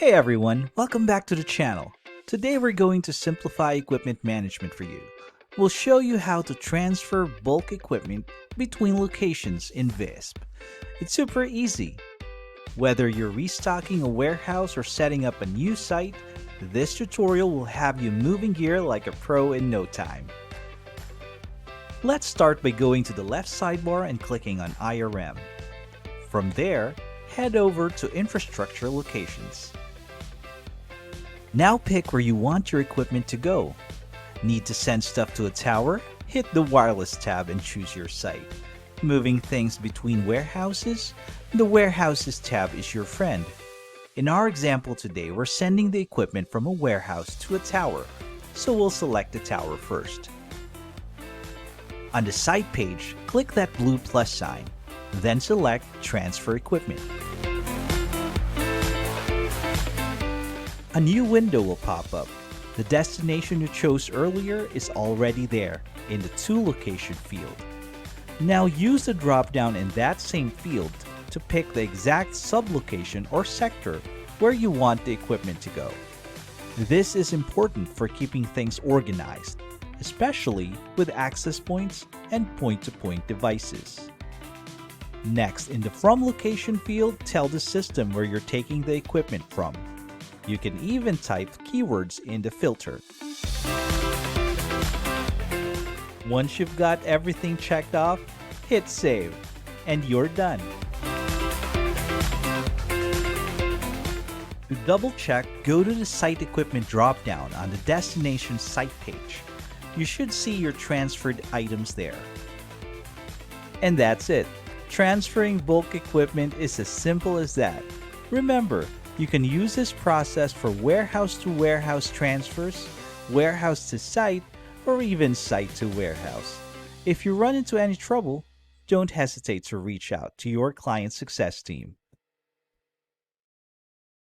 Hey everyone, welcome back to the channel. Today we're going to simplify equipment management for you. We'll show you how to transfer bulk equipment between locations in Visp. It's super easy. Whether you're restocking a warehouse or setting up a new site, this tutorial will have you moving gear like a pro in no time. Let's start by going to the left sidebar and clicking on IRM. From there, head over to Infrastructure Locations. Now pick where you want your equipment to go. Need to send stuff to a tower? Hit the Wireless tab and choose your site. Moving things between warehouses? The Warehouses tab is your friend. In our example today, we're sending the equipment from a warehouse to a tower, so we'll select the tower first. On the site page, click that blue plus sign, then select Transfer Equipment. A new window will pop up. The destination you chose earlier is already there in the To Location field. Now use the drop-down in that same field to pick the exact sublocation or sector where you want the equipment to go. This is important for keeping things organized, especially with access points and point-to-point devices. Next, in the From Location field, tell the system where you're taking the equipment from. You can even type keywords in the filter. Once you've got everything checked off, hit save, and you're done. To double check, go to the Site Equipment drop-down on the Destination Site page. You should see your transferred items there. And that's it. Transferring bulk equipment is as simple as that. Remember, you can use this process for warehouse-to-warehouse transfers, warehouse-to-site, or even site-to-warehouse. If you run into any trouble, don't hesitate to reach out to your client success team.